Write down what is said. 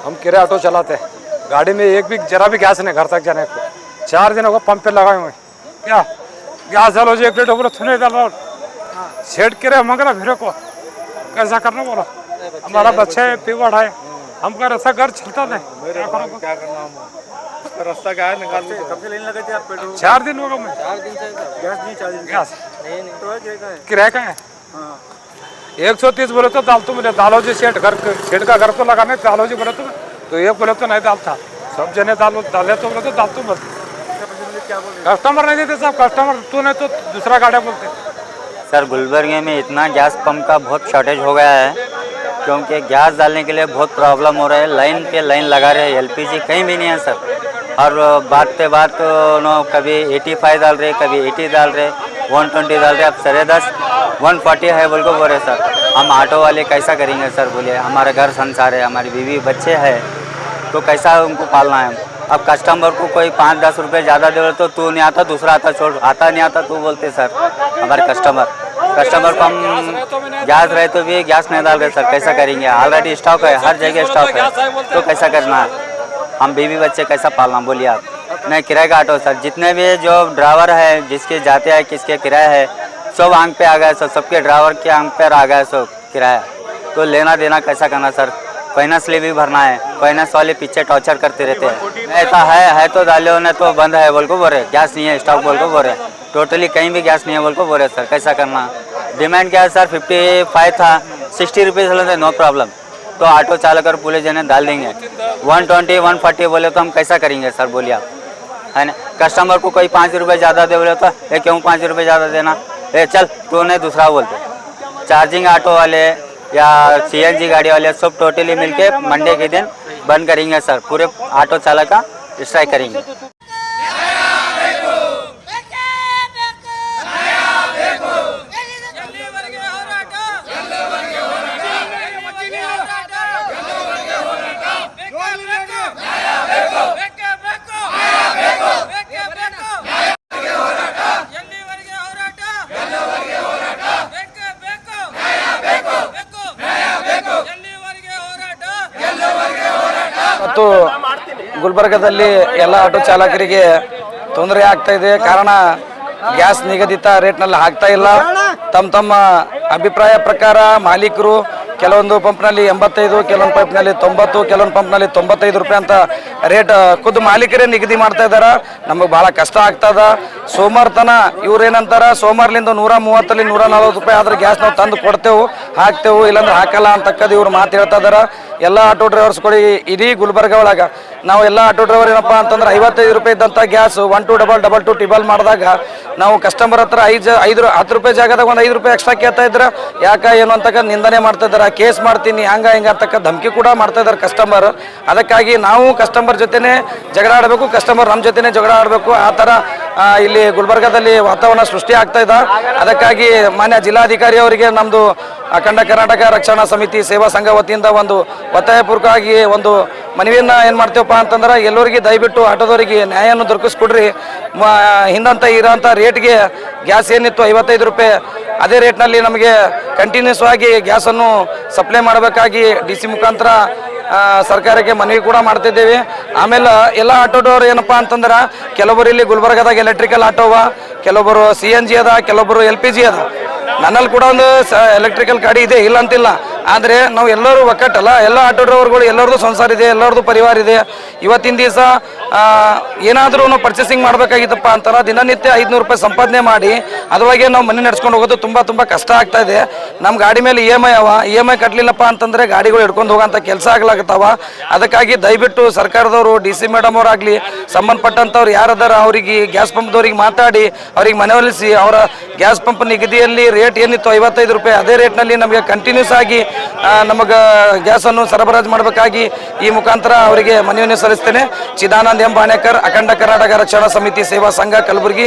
हम किराए ऑटो चलाते हैं, गाड़ी में एक भी जरा भी गैस नहीं घर तक जाने को। 4 दिन होगा पंप पे लगाए हुए क्या गैस डालो जी 1 लीटर बोलो थुने डालो सेट किराए मांग रहा फिर को कैसा करना बोलो। हमारा बच्चा है पीवड़ है हमका रास्ता घर चलता नहीं क्या करना रास्ता क्या है निकाल कब से लेने लगे थे आप पेट्रोल? 4 दिन होगा मैं 4 दिन से गैस नहीं 4 दिन गैस नहीं तो किराए का है 130 बोले तो डाल तो मुझे डालो जी सेठ का घर तो लगाने डालो जी बोले तो एक बोले तो नहीं डालता सब जने डाले तो बोले तो डाल तो बोलते कस्टमर नहीं देते साहब कस्टमर तू नहीं तो दूसरा गाड़ी बोलते। सर गुलबर्ग में इतना गैस पंप का बहुत शॉर्टेज हो गया है क्योंकि गैस डालने के लिए बहुत प्रॉब्लम हो रहा है। लाइन पे लाइन लगा रहे हैं, एलपीजी कहीं भी नहीं है सर। और बात पे बात नो कभी 85 डाल रहे कभी 80 डाल रहे 120 डाल रहे। अब 10:30 140 है बोल को बोल रहे सर। हम ऑटो वाले कैसा करेंगे सर बोलिए। हमारा घर संसार है, हमारी बीवी बच्चे हैं तो कैसा उनको पालना है। अब कस्टमर को कोई 5-10 रुपये ज़्यादा दे तो तू नहीं आता दूसरा आता छोड़ आता नहीं आता तू बोलते सर। हमारे कस्टमर को हम गैस रहे तो भी गैस नहीं डाल रहे सर कैसा करेंगे। ऑलरेडी स्टॉक है, हर जगह स्टॉक है तो कैसा करना है। हम बीवी बच्चे कैसा पालना बोलिए आप। नहीं किराए का ऑटो सर जितने भी जो ड्राइवर है जिसके जाते हैं किसके किराया है सब आंख पे आ गया सर। सबके ड्राइवर के आंख पे आ गया सब किराया तो लेना देना कैसा करना सर। फाइनेंस लिए भी भरना है, फाइनेंस वाले पीछे टॉर्चर करते रहते हैं। ऐसा है तो डाले ने तो बंद है बोल को बोल रहे गैस नहीं है स्टॉक बोल को बोल रहे टोटली कहीं भी गैस नहीं है बोल को बोल रहे सर कैसा करना। डिमांड क्या है सर 55 था 60 रुपये नो प्रॉब्लम तो ऑटो चालक और पुलिस जने डाल देंगे। 120 140 बोले तो हम कैसा करेंगे सर बोलिए आप है ना। कस्टमर को कोई 5 रुपये ज़्यादा दे बोले तो क्यों 5 रुपये ज़्यादा देना चल तो नहीं दूसरा बोलते। चार्जिंग ऑटो वाले या CNG गाड़ी वाले सब टोटली मिलके मंडे के दिन बंद करेंगे सर। पूरे ऑटो चालक का स्ट्राइक करेंगे। ಮತ್ತು ಗುಲ್ಬರ್ಗದಲ್ಲಿ ಎಲ್ಲ ಆಟೋ ಚಾಲಕರಿಗೆ ತೊಂದರೆ ಆಗ್ತಾ ಇದೆ. ಕಾರಣ ಗ್ಯಾಸ್ ನಿಗದಿತ ರೇಟ್ನಲ್ಲಿ ಆಗ್ತಾ ಇಲ್ಲ. ತಮ್ಮ ಅಭಿಪ್ರಾಯ ಪ್ರಕಾರ ಮಾಲೀಕರು ಕೆಲವೊಂದು ಪಂಪ್ನಲ್ಲಿ 85 ಕೆಲವೊಂದು ಪಂಪ್ನಲ್ಲಿ 90 ಕೆಲವೊಂದು ಪಂಪ್ನಲ್ಲಿ 95 ರೂಪಾಯಿ ಅಂತ ರೇಟ್ ಖುದ್ದು ಮಾಲೀಕರೇ ನಿಗದಿ ಮಾಡ್ತಾ ಇದ್ದಾರೆ. ನಮಗೆ ಭಾಳ ಕಷ್ಟ ಆಗ್ತದ. ಸೋಮವಾರ ತನ ಇವ್ರೇನಂತಾರ ಸೋಮವಾರಲಿಂದ 130 140 ರೂಪಾಯಿ ಆದ್ರೆ ಗ್ಯಾಸ್ ನಾವು ತಂದು ಕೊಡ್ತೇವೆ ಹಾಕ್ತೇವೆ ಇಲ್ಲಾಂದ್ರೆ ಹಾಕಲ್ಲ ಅಂತಕ್ಕದ್ದು ಇವ್ರು ಮಾತು ಹೇಳ್ತಾ ಇದ್ದಾರೆ. ಎಲ್ಲ ಆಟೋ ಡ್ರೈವರ್ಸ್ಗಳು ಇಡೀ ಗುಲ್ಬರ್ಗ ಒಳಗೆ ನಾವು ಎಲ್ಲ ಆಟೋ ಡ್ರೈವರ್ ಏನಪ್ಪ ಅಂತಂದ್ರೆ 55 ರೂಪಾಯಿ ಇದ್ದಂಥ ಗ್ಯಾಸ್ 1222 ಟಿಬಲ್ ಮಾಡಿದಾಗ ನಾವು ಕಸ್ಟಮರ್ ಹತ್ರ 10 ರೂಪಾಯಿ ಜಾಗದಾಗ ಒಂದು 5 ರೂಪಾಯಿ ಎಕ್ಸ್ಟ್ರಾ ಕೇಳ್ತಾ ಇದ್ರೆ ಯಾಕೆ ಏನು ಅಂತಕ್ಕ ನಿಂದನೆ ಮಾಡ್ತಾ ಇದ್ದಾರೆ. ಕೇಸ್ ಮಾಡ್ತೀನಿ ಹಂಗ ಅಂತಕ್ಕ ಧಮಕಿ ಕೂಡ ಮಾಡ್ತಾ ಇದ್ದಾರೆ ಕಸ್ಟಮರ್. ಅದಕ್ಕಾಗಿ ನಾವು ಕಸ್ಟಮರ್ ಜೊತೆನೆ ಜಗಳ ಆಡಬೇಕು, ಕಸ್ಟಮರ್ ನಮ್ಮ ಜೊತೆನೆ ಜಗಳ ಆಡಬೇಕು. ಆ ಥರ ಇಲ್ಲಿ ಗುಲ್ಬರ್ಗದಲ್ಲಿ ವಾತಾವರಣ ಸೃಷ್ಟಿ ಆಗ್ತಾ ಇದೆ. ಅದಕ್ಕಾಗಿ ಮಾನ್ಯ ಜಿಲ್ಲಾಧಿಕಾರಿ ಅವರಿಗೆ ನಮ್ಮದು ಅಖಂಡ ಕರ್ನಾಟಕ ರಕ್ಷಣಾ ಸಮಿತಿ ಸೇವಾ ಸಂಘ ವತಿಯಿಂದ ಒಂದು ಒತ್ತಾಯಪೂರ್ವಕವಾಗಿ ಒಂದು ಮನವಿಯನ್ನು ಏನು ಮಾಡ್ತೀವಪ್ಪ ಅಂತಂದ್ರೆ ಎಲ್ಲರಿಗೆ ದಯವಿಟ್ಟು ಆಟೋದವರಿಗೆ ನ್ಯಾಯವನ್ನು ದೊರಕಿಸ್ಕೊಡ್ರಿ. ಹಿಂದಂತ ಇರೋಂಥ ರೇಟ್ಗೆ ಗ್ಯಾಸ್ ಏನಿತ್ತು 55 ರೂಪಾಯಿ ಅದೇ ರೇಟ್ನಲ್ಲಿ ನಮಗೆ ಕಂಟಿನ್ಯೂಸ್ ಆಗಿ ಗ್ಯಾಸನ್ನು ಸಪ್ಲೈ ಮಾಡಬೇಕಾಗಿ DC ಮುಖಾಂತರ ಸರ್ಕಾರಕ್ಕೆ ಮನವಿ ಕೂಡ ಮಾಡ್ತಿದ್ದೇವೆ. ಆಮೇಲೆ ಎಲ್ಲ ಆಟೋದವ್ರು ಏನಪ್ಪ ಅಂತಂದ್ರೆ ಕೆಲವರು ಇಲ್ಲಿ ಗುಲ್ಬರ್ಗದಾಗ ಎಲೆಕ್ಟ್ರಿಕಲ್ ಆಟೋವ, ಕೆಲವೊಬ್ಬರು CNG ಅದ, ಕೆಲವೊಬ್ಬರು LPG ಅದ. ನನ್ನಲ್ಲಿ ಕೂಡ ಒಂದು ಎಲೆಕ್ಟ್ರಿಕಲ್ ಗಾಡಿ ಇದೆ ಇಲ್ಲ ಅಂತಿಲ್ಲ. ಆದರೆ ನಾವು ಎಲ್ಲರೂ ಒಕ್ಕಟ್ಟಲ್ಲ, ಎಲ್ಲ ಆಟೋ ಡ್ರೈವರ್ಗಳು ಎಲ್ಲರದ್ದು ಸಂಸಾರ ಇದೆ, ಎಲ್ಲರದ್ದು ಪರಿವಾರ ಇದೆ. ಇವತ್ತಿನ ದಿವಸ ಏನಾದರೂ ನಾವು ಪರ್ಚೇಸಿಂಗ್ ಮಾಡಬೇಕಾಗಿತ್ತಪ್ಪ ಅಂತಾರೆ ದಿನನಿತ್ಯ 500 ರೂಪಾಯಿ ಸಂಪಾದನೆ ಮಾಡಿ ಅದ್ರೊಳಗೆ ನಾವು ಮನೆ ನಡೆಸ್ಕೊಂಡು ಹೋಗೋದು ತುಂಬ ಕಷ್ಟ ಆಗ್ತಾ ಇದೆ. ನಮ್ಮ ಗಾಡಿ ಮೇಲೆ EMI ಅವ, EMI ಕಟ್ಟಲಿಲ್ಲಪ್ಪ ಅಂತಂದರೆ ಗಾಡಿಗಳು ಹಿಡ್ಕೊಂಡು ಹೋಗೋಂಥ ಕೆಲಸ ಆಗ್ಲಾಗತ್ತವ. ಅದಕ್ಕಾಗಿ ದಯವಿಟ್ಟು ಸರ್ಕಾರದವರು DC ಮೇಡಮ್ ಅವರಾಗಲಿ ಸಂಬಂಧಪಟ್ಟಂಥವ್ರು ಯಾರದಾರ ಅವರಿಗೆ ಗ್ಯಾಸ್ ಪಂಪ್ದವ್ರಿಗೆ ಮಾತಾಡಿ ಅವ್ರಿಗೆ ಮನವೊಲಿಸಿ ಅವರ ಗ್ಯಾಸ್ ಪಂಪ್ ನಿಗದಿಯಲ್ಲಿ ರೇಟ್ ಏನಿತ್ತು 55 ರೂಪಾಯಿ ಅದೇ ರೇಟ್ನಲ್ಲಿ ನಮಗೆ ಕಂಟಿನ್ಯೂಸ್ ಆಗಿ ನಮಗೆ ಗ್ಯಾಸನ್ನು ಸರಬರಾಜು ಮಾಡಬೇಕಾಗಿ ಈ ಮುಖಾಂತರ ಅವರಿಗೆ ಮನವಿಯನ್ನು ಸಲ್ಲಿಸ್ತೇನೆ. ಚಿದಾನಂದ ಎಂ ಬಾಣೇಕರ್, ಅಖಂಡ ಕರ್ನಾಟಕ ರಕ್ಷಣಾ ಸಮಿತಿ ಸೇವಾ ಸಂಘ, ಕಲಬುರಗಿ.